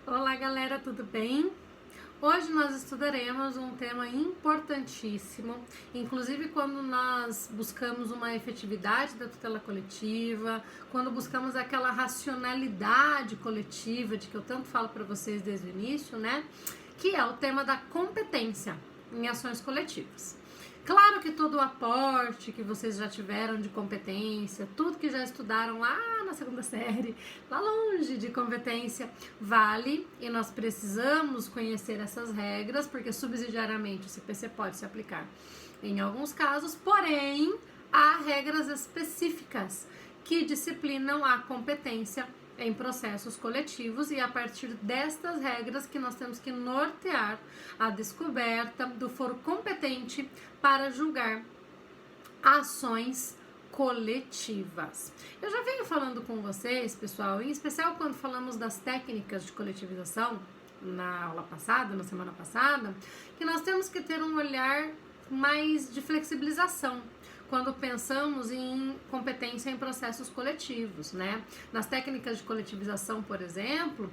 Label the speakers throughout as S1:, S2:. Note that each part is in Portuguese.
S1: Olá galera, tudo bem? Hoje nós estudaremos um tema importantíssimo, inclusive quando nós buscamos uma efetividade da tutela coletiva, quando buscamos aquela racionalidade coletiva de que eu tanto falo para vocês desde o início, né? Que é o tema da competência em ações coletivas. Claro que todo o aporte que vocês já tiveram de competência, tudo que já estudaram lá na segunda série, lá longe de competência, vale e nós precisamos conhecer essas regras, porque subsidiariamente o CPC pode se aplicar em alguns casos, porém há regras específicas que disciplinam a competência em processos coletivos e a partir destas regras que nós temos que nortear a descoberta do foro competente para julgar ações coletivas. Eu já venho falando com vocês, pessoal, em especial quando falamos das técnicas de coletivização na aula passada, na semana passada, que nós temos que ter um olhar mais de flexibilização quando pensamos em competência em processos coletivos, né? Nas técnicas de coletivização, por exemplo,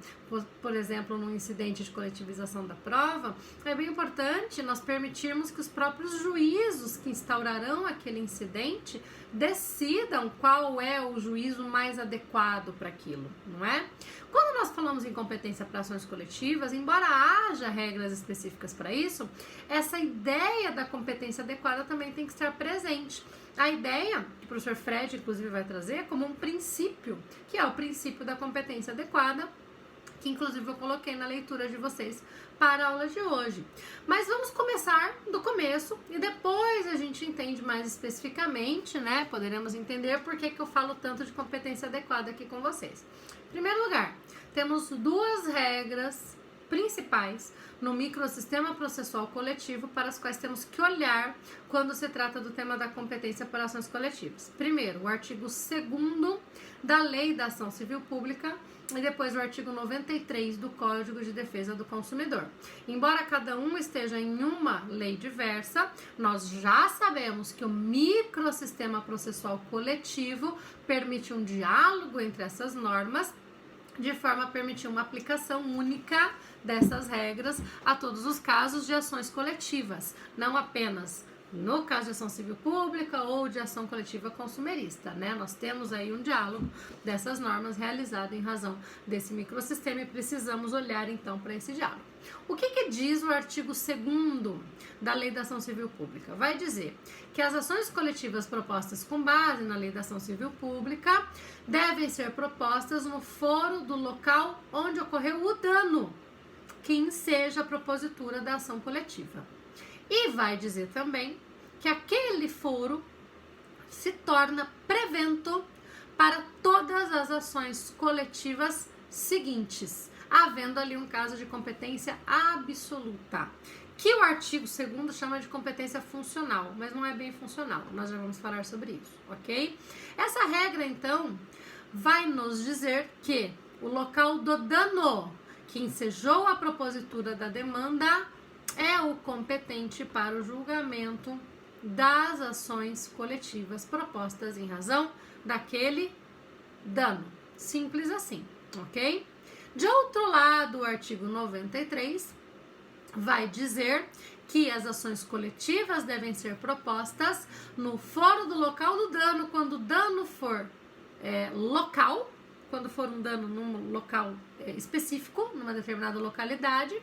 S1: no incidente de coletivização da prova, é bem importante nós permitirmos que os próprios juízos que instaurarão aquele incidente decidam qual é o juízo mais adequado para aquilo, não é? Quando nós falamos em competência para ações coletivas, embora haja regras específicas para isso, essa ideia da competência adequada também tem que estar presente. A ideia, que o professor Fred, inclusive, vai trazer como um princípio, que é o princípio da competência adequada, que inclusive eu coloquei na leitura de vocês para a aula de hoje. Mas vamos começar do começo e depois a gente entende mais especificamente, né? Poderemos entender por que eu falo tanto de competência adequada aqui com vocês. Em primeiro lugar, temos duas regras principais no microsistema processual coletivo para as quais temos que olhar quando se trata do tema da competência para ações coletivas. Primeiro, o artigo 2º da Lei da Ação Civil Pública e depois o artigo 93 do Código de Defesa do Consumidor. Embora cada um esteja em uma lei diversa, nós já sabemos que o microsistema processual coletivo permite um diálogo entre essas normas de forma a permitir uma aplicação única dessas regras a todos os casos de ações coletivas, não apenas no caso de ação civil pública ou de ação coletiva consumerista, né? Nós temos aí um diálogo dessas normas realizado em razão desse microsistema e precisamos olhar então para esse diálogo. O que diz o artigo 2º da Lei da Ação Civil Pública? Vai dizer que as ações coletivas propostas com base na Lei da Ação Civil Pública devem ser propostas no foro do local onde ocorreu o dano, que enseja a propositura da ação coletiva. E vai dizer também que aquele foro se torna prevento para todas as ações coletivas seguintes, havendo ali um caso de competência absoluta, que o artigo 2º chama de competência funcional, mas não é bem funcional, nós já vamos falar sobre isso, ok? Essa regra, então, vai nos dizer que o local do dano que ensejou a propositura da demanda é o competente para o julgamento das ações coletivas propostas em razão daquele dano. Simples assim, ok? De outro lado, o artigo 93 vai dizer que as ações coletivas devem ser propostas no foro do local do dano, quando o dano for local, quando for um dano num local específico, numa determinada localidade,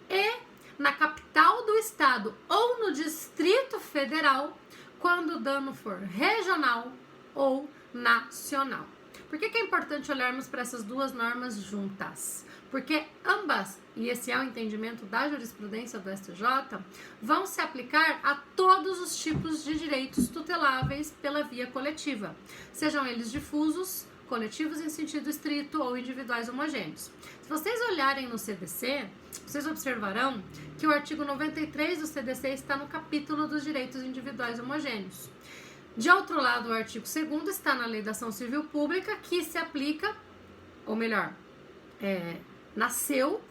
S1: e na capital do estado ou no Distrito Federal, quando o dano for regional ou nacional. Por que é importante olharmos para essas duas normas juntas? Porque ambas, e esse é o entendimento da jurisprudência do STJ, vão se aplicar a todos os tipos de direitos tuteláveis pela via coletiva, sejam eles difusos, coletivos em sentido estrito ou individuais homogêneos. Se vocês olharem no CDC, vocês observarão que o artigo 93 do CDC está no capítulo dos direitos individuais homogêneos. De outro lado, o artigo 2º está na Lei da Ação Civil Pública, que se aplica, ou melhor,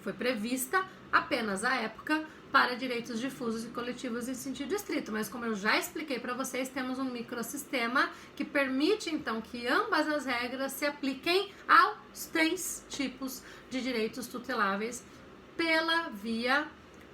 S1: foi prevista apenas à época para direitos difusos e coletivos em sentido estrito, mas como eu já expliquei para vocês, temos um microsistema que permite então que ambas as regras se apliquem ao três tipos de direitos tuteláveis pela via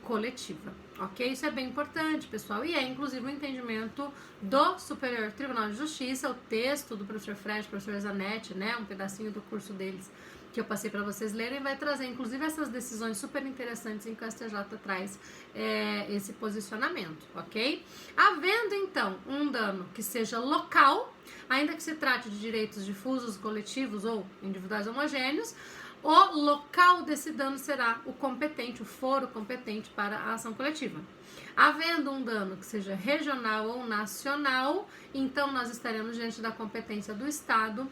S1: coletiva, ok? Isso é bem importante, pessoal, e é inclusive o entendimento do Superior Tribunal de Justiça, o texto do professor Fred, professor Zanetti, né, um pedacinho do curso deles que eu passei para vocês lerem, vai trazer inclusive essas decisões super interessantes em que o STJ traz esse posicionamento, ok? Havendo então um dano que seja local, ainda que se trate de direitos difusos, coletivos ou individuais homogêneos, o local desse dano será o competente, o foro competente para a ação coletiva. Havendo um dano que seja regional ou nacional, então nós estaremos diante da competência do Estado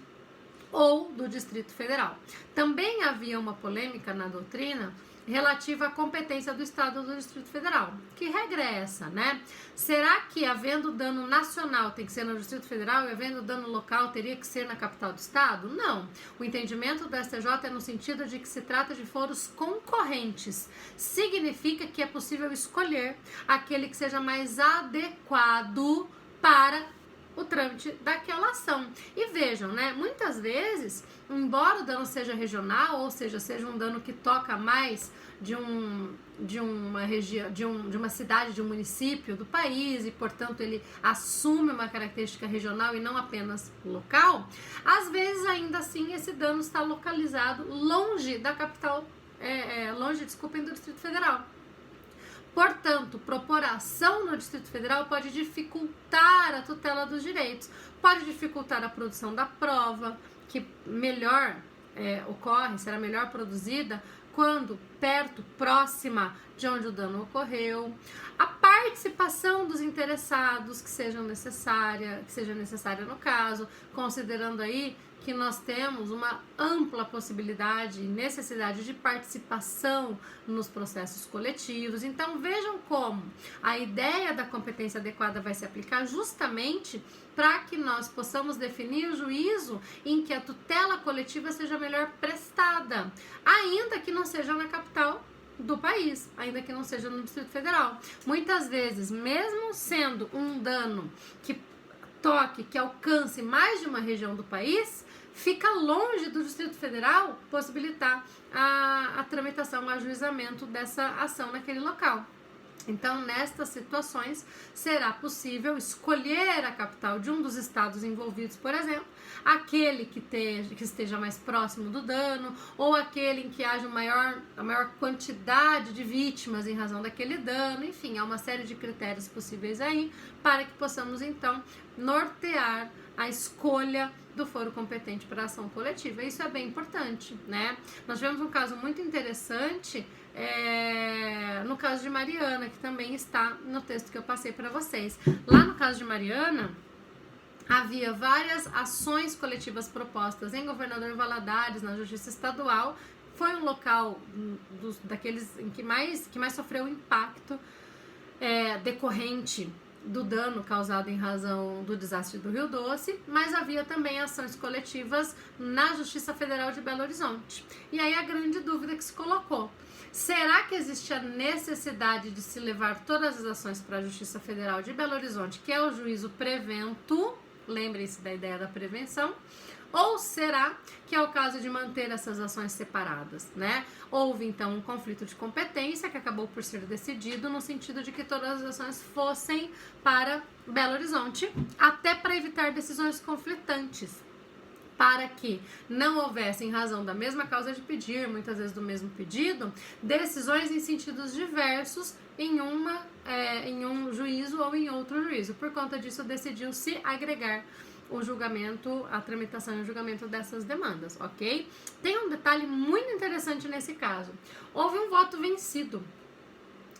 S1: ou do Distrito Federal. Também havia uma polêmica na doutrina relativa à competência do Estado ou do Distrito Federal. Que regra é essa, né? Será que havendo dano nacional tem que ser no Distrito Federal e havendo dano local teria que ser na capital do Estado? Não. O entendimento do STJ é no sentido de que se trata de foros concorrentes. Significa que é possível escolher aquele que seja mais adequado para o trâmite daquela ação. E vejam, né, muitas vezes, embora o dano seja regional, ou seja um dano que toca mais de uma região, de uma cidade, de um município do país, e portanto ele assume uma característica regional e não apenas local, às vezes ainda assim esse dano está localizado longe da capital, do Distrito Federal. Portanto, propor a ação no Distrito Federal pode dificultar a tutela dos direitos, pode dificultar a produção da prova, que melhor será melhor produzida quando perto, próxima de onde o dano ocorreu. A participação dos interessados que seja necessária no caso, considerando aí que nós temos uma ampla possibilidade e necessidade de participação nos processos coletivos. Então, vejam como a ideia da competência adequada vai se aplicar justamente para que nós possamos definir o juízo em que a tutela coletiva seja melhor prestada, ainda que não seja na capital do país, ainda que não seja no Distrito Federal. Muitas vezes, mesmo sendo um dano que alcance mais de uma região do país, fica longe do Distrito Federal possibilitar a tramitação, o ajuizamento dessa ação naquele local. Então, nestas situações, será possível escolher a capital de um dos estados envolvidos, por exemplo, aquele que esteja mais próximo do dano, ou aquele em que haja a maior quantidade de vítimas em razão daquele dano. Enfim, há uma série de critérios possíveis aí para que possamos, então, nortear a escolha do foro competente para a ação coletiva. Isso é bem importante, né? Nós tivemos um caso muito interessante no caso de Mariana, que também está no texto que eu passei para vocês. Lá no caso de Mariana, havia várias ações coletivas propostas em Governador Valadares, na Justiça Estadual. Foi um local daqueles em que mais sofreu impacto decorrente do dano causado em razão do desastre do Rio Doce, mas havia também ações coletivas na Justiça Federal de Belo Horizonte. E aí a grande dúvida que se colocou: será que existe a necessidade de se levar todas as ações para a Justiça Federal de Belo Horizonte, que é o juízo prevento? Lembrem-se da ideia da prevenção. Ou será que é o caso de manter essas ações separadas, né? Houve, então, um conflito de competência que acabou por ser decidido no sentido de que todas as ações fossem para Belo Horizonte, até para evitar decisões conflitantes, para que não houvesse, em razão da mesma causa de pedir, muitas vezes do mesmo pedido, decisões em sentidos diversos em um juízo ou em outro juízo. Por conta disso, decidiu-se agregar o julgamento, a tramitação e o julgamento dessas demandas, ok? Tem um detalhe muito interessante nesse caso. Houve um voto vencido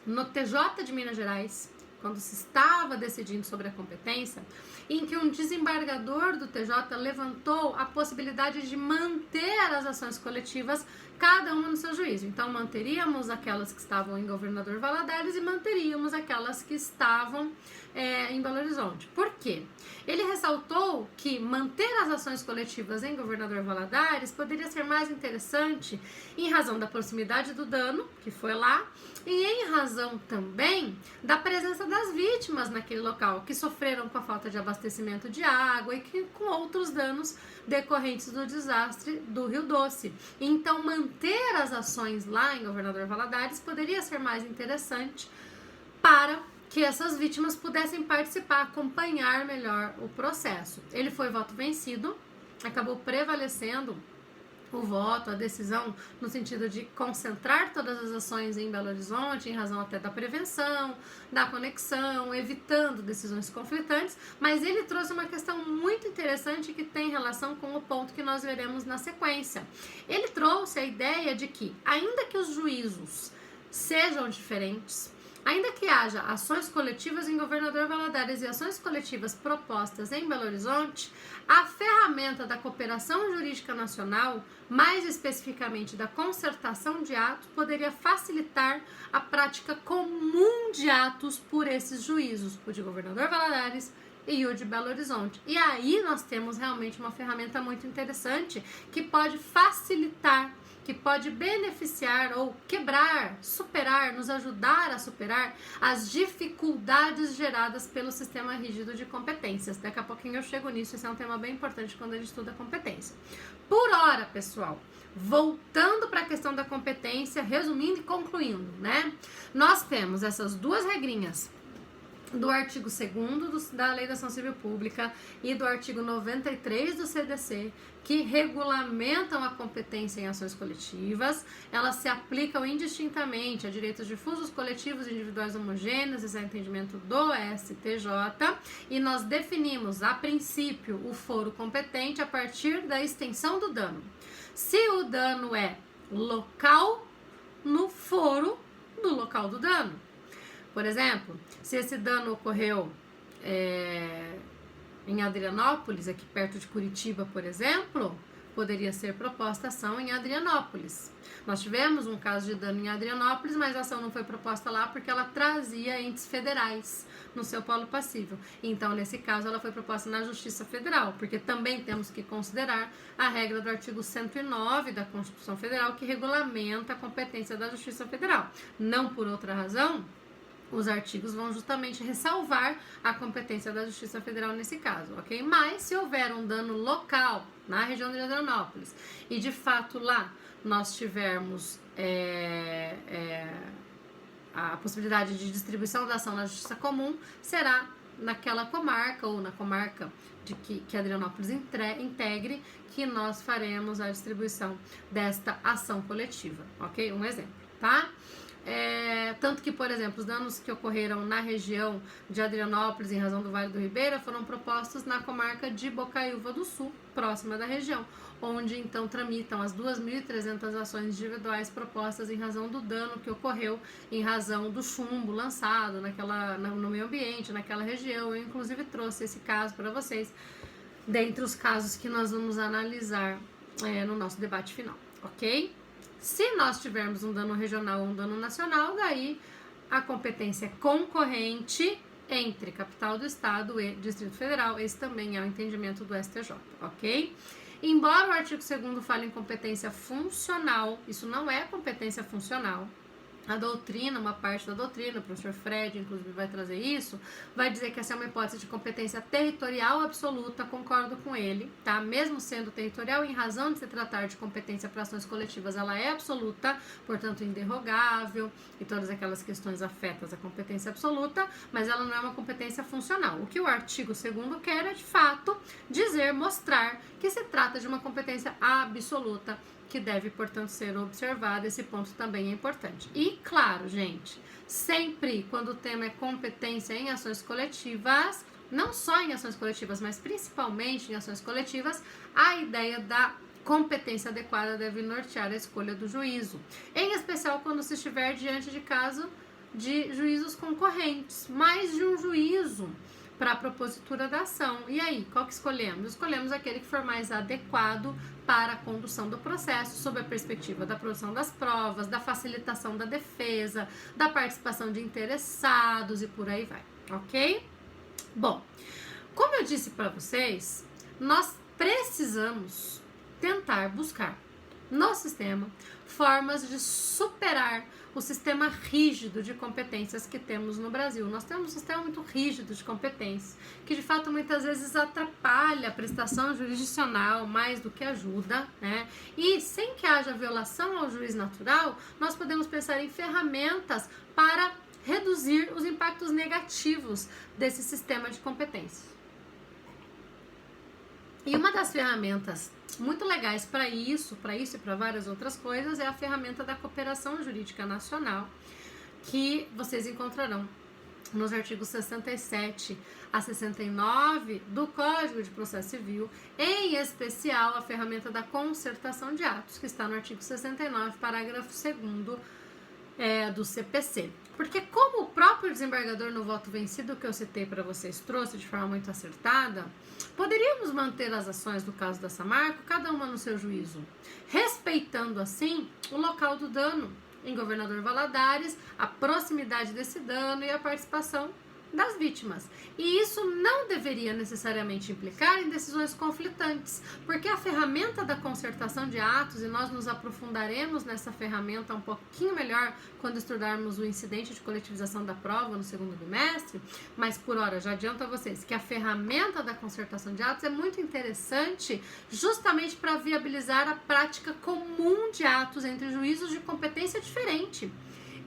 S1: no TJ de Minas Gerais, quando se estava decidindo sobre a competência, em que um desembargador do TJ levantou a possibilidade de manter as ações coletivas, cada uma no seu juízo. Então, manteríamos aquelas que estavam em Governador Valadares e manteríamos aquelas que estavam em Belo Horizonte. Por quê? Ele ressaltou que manter as ações coletivas em Governador Valadares poderia ser mais interessante em razão da proximidade do dano, que foi lá, e em razão também da presença da das vítimas naquele local, que sofreram com a falta de abastecimento de água e que, com outros danos decorrentes do desastre do Rio Doce. Então, manter as ações lá em Governador Valadares poderia ser mais interessante para que essas vítimas pudessem participar, acompanhar melhor o processo. Ele foi voto vencido, acabou prevalecendo o voto, a decisão, no sentido de concentrar todas as ações em Belo Horizonte, em razão até da prevenção, da conexão, evitando decisões conflitantes, mas ele trouxe uma questão muito interessante que tem relação com o ponto que nós veremos na sequência. Ele trouxe a ideia de que, ainda que os juízos sejam diferentes, ainda que haja ações coletivas em Governador Valadares e ações coletivas propostas em Belo Horizonte, a ferramenta da cooperação jurídica nacional, mais especificamente da concertação de atos, poderia facilitar a prática comum de atos por esses juízos, o de Governador Valadares e o de Belo Horizonte. E aí nós temos realmente uma ferramenta muito interessante que pode facilitar, que pode beneficiar ou quebrar, superar, nos ajudar a superar as dificuldades geradas pelo sistema rígido de competências. Daqui a pouquinho eu chego nisso, esse é um tema bem importante quando a gente estuda competência. Por hora, pessoal, voltando para a questão da competência, resumindo e concluindo, né? Nós temos essas duas regrinhas do artigo 2º da Lei da Ação Civil Pública e do artigo 93 do CDC, que regulamentam a competência em ações coletivas. Elas se aplicam indistintamente a direitos difusos, coletivos e individuais homogêneos, esse é o entendimento do STJ, e nós definimos, a princípio, o foro competente a partir da extensão do dano. Se o dano é local, no foro do local do dano. Por exemplo, se esse dano ocorreu em Adrianópolis, aqui perto de Curitiba, por exemplo, poderia ser proposta ação em Adrianópolis. Nós tivemos um caso de dano em Adrianópolis, mas a ação não foi proposta lá porque ela trazia entes federais no seu polo passível. Então, nesse caso, ela foi proposta na Justiça Federal, porque também temos que considerar a regra do artigo 109 da Constituição Federal, que regulamenta a competência da Justiça Federal. Não por outra razão, os artigos vão justamente ressalvar a competência da Justiça Federal nesse caso, ok? Mas se houver um dano local na região de Adrianópolis e de fato lá nós tivermos a possibilidade de distribuição da ação na Justiça Comum, será naquela comarca ou na comarca de que Adrianópolis integre que nós faremos a distribuição desta ação coletiva, ok? Um exemplo, tá? Tanto que, por exemplo, os danos que ocorreram na região de Adrianópolis em razão do Vale do Ribeira foram propostos na comarca de Bocaiúva do Sul, próxima da região, onde então tramitam as 2.300 ações individuais propostas em razão do dano que ocorreu em razão do chumbo lançado no meio ambiente, naquela região. Eu inclusive trouxe esse caso para vocês, dentre os casos que nós vamos analisar no nosso debate final, ok? Se nós tivermos um dano regional ou um dano nacional, daí a competência é concorrente entre capital do estado e Distrito Federal. Esse também é o entendimento do STJ, ok? Embora o artigo 2º fale em competência funcional, isso não é competência funcional. A doutrina, uma parte da doutrina, o professor Fred, inclusive, vai trazer isso, vai dizer que essa é uma hipótese de competência territorial absoluta, concordo com ele, tá? Mesmo sendo territorial, em razão de se tratar de competência para ações coletivas, ela é absoluta, portanto, inderrogável, e todas aquelas questões afetas à competência absoluta, mas ela não é uma competência funcional. O que o artigo 2º quer é, de fato, mostrar que se trata de uma competência absoluta, que deve, portanto, ser observado. Esse ponto também é importante. E, claro, gente, sempre quando o tema é competência em ações coletivas, não só em ações coletivas, mas principalmente em ações coletivas, a ideia da competência adequada deve nortear a escolha do juízo. Em especial quando se estiver diante de caso de juízos concorrentes, mais de um juízo para a propositura da ação. E aí, qual que escolhemos? Escolhemos aquele que for mais adequado para a condução do processo, sob a perspectiva da produção das provas, da facilitação da defesa, da participação de interessados e por aí vai, ok? Bom, como eu disse para vocês, nós precisamos tentar buscar no sistema formas de superar o sistema rígido de competências que temos no Brasil. Nós temos um sistema muito rígido de competências, que de fato muitas vezes atrapalha a prestação jurisdicional mais do que ajuda, né? E sem que haja violação ao juiz natural, nós podemos pensar em ferramentas para reduzir os impactos negativos desse sistema de competências. E uma das ferramentas muito legais para isso e para várias outras coisas é a ferramenta da cooperação jurídica nacional, que vocês encontrarão nos artigos 67 a 69 do Código de Processo Civil, em especial a ferramenta da concertação de atos, que está no artigo 69, parágrafo 2º do CPC. Porque como o próprio desembargador no voto vencido que eu citei para vocês trouxe de forma muito acertada, poderíamos manter as ações do caso da Samarco, cada uma no seu juízo, respeitando assim o local do dano em Governador Valadares, a proximidade desse dano e a participação das vítimas. E isso não deveria necessariamente implicar em decisões conflitantes, porque a ferramenta da concertação de atos, e nós nos aprofundaremos nessa ferramenta um pouquinho melhor quando estudarmos o incidente de coletivização da prova no segundo bimestre, mas por hora já adianto a vocês que a ferramenta da concertação de atos é muito interessante justamente para viabilizar a prática comum de atos entre juízos de competência diferente,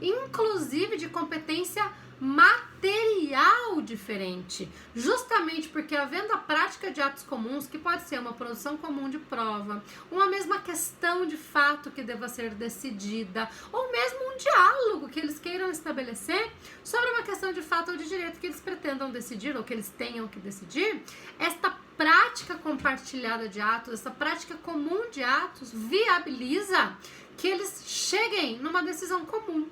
S1: inclusive de competência material diferente, justamente porque havendo a prática de atos comuns, que pode ser uma produção comum de prova, uma mesma questão de fato que deva ser decidida, ou mesmo um diálogo que eles queiram estabelecer sobre uma questão de fato ou de direito que eles pretendam decidir ou que eles tenham que decidir, esta prática compartilhada de atos, essa prática comum de atos viabiliza que eles cheguem numa decisão comum,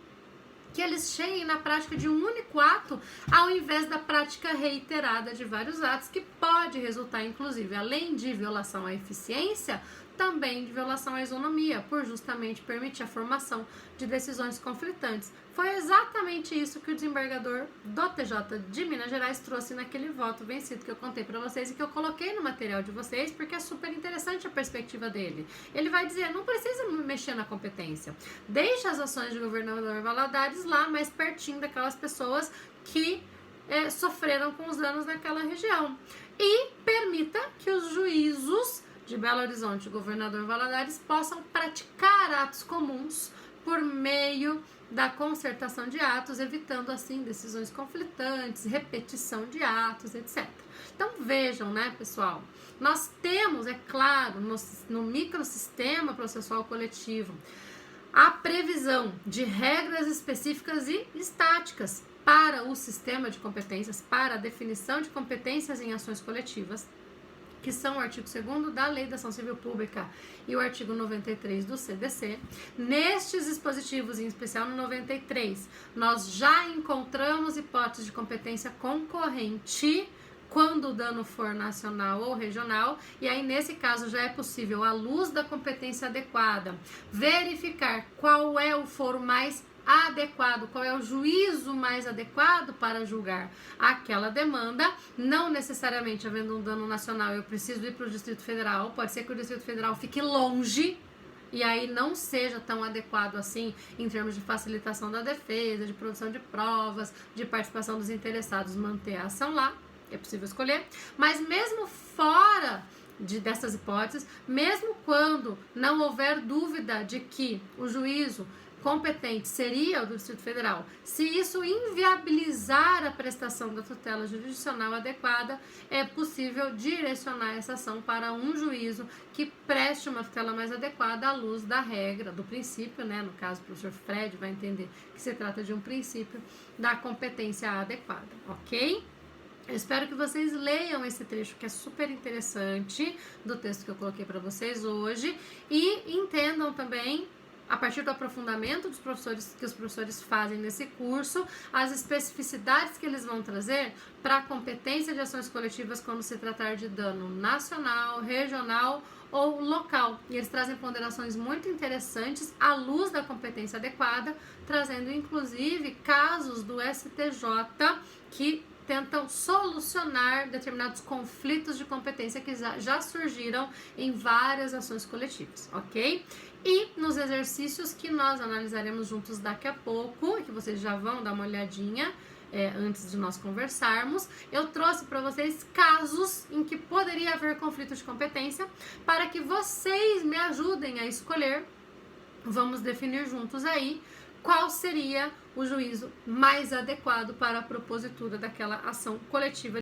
S1: que eles cheguem na prática de um único ato, ao invés da prática reiterada de vários atos, que pode resultar, inclusive, além de violação à eficiência, também de violação à isonomia, por justamente permitir a formação de decisões conflitantes. Foi exatamente isso que o desembargador do TJ de Minas Gerais trouxe naquele voto vencido que eu contei para vocês e que eu coloquei no material de vocês, porque é super interessante a perspectiva dele. Ele vai dizer, não precisa mexer na competência, deixa as ações de governador Valadares lá, mais pertinho daquelas pessoas que sofreram com os danos naquela região. E permita que os juízos de Belo Horizonte e Governador Valadares possam praticar atos comuns por meio da concertação de atos, evitando assim decisões conflitantes, repetição de atos, etc. Então vejam, né, pessoal, nós temos, é claro, no microsistema processual coletivo, a previsão de regras específicas e estáticas para o sistema de competências, para a definição de competências em ações coletivas, que são o artigo 2º da Lei da Ação Civil Pública e o artigo 93 do CDC. Nestes dispositivos, em especial no 93, nós já encontramos hipóteses de competência concorrente quando o dano for nacional ou regional, e aí nesse caso já é possível, à luz da competência adequada, verificar qual é o foro mais adequado, qual é o juízo mais adequado para julgar aquela demanda. Não necessariamente havendo um dano nacional eu preciso ir para o Distrito Federal, pode ser que o Distrito Federal fique longe e aí não seja tão adequado assim em termos de facilitação da defesa, de produção de provas, de participação dos interessados, manter a ação lá, é possível escolher, mas mesmo fora dessas hipóteses, mesmo quando não houver dúvida de que o juízo competente seria o do Distrito Federal, se isso inviabilizar a prestação da tutela jurisdicional adequada, é possível direcionar essa ação para um juízo que preste uma tutela mais adequada à luz da regra, do princípio, né? No caso, o professor Fred vai entender que se trata de um princípio da competência adequada, ok? Eu espero que vocês leiam esse trecho que é super interessante do texto que eu coloquei para vocês hoje e entendam também, a partir do aprofundamento dos professores, que os professores fazem nesse curso, as especificidades que eles vão trazer para a competência de ações coletivas quando se tratar de dano nacional, regional ou local. E eles trazem ponderações muito interessantes à luz da competência adequada, trazendo inclusive casos do STJ que tentam solucionar determinados conflitos de competência que já surgiram em várias ações coletivas, ok? E nos exercícios que nós analisaremos juntos daqui a pouco, que vocês já vão dar uma olhadinha antes de nós conversarmos, eu trouxe para vocês casos em que poderia haver conflito de competência para que vocês me ajudem a escolher. Vamos definir juntos aí qual seria o juízo mais adequado para a propositura daquela ação coletiva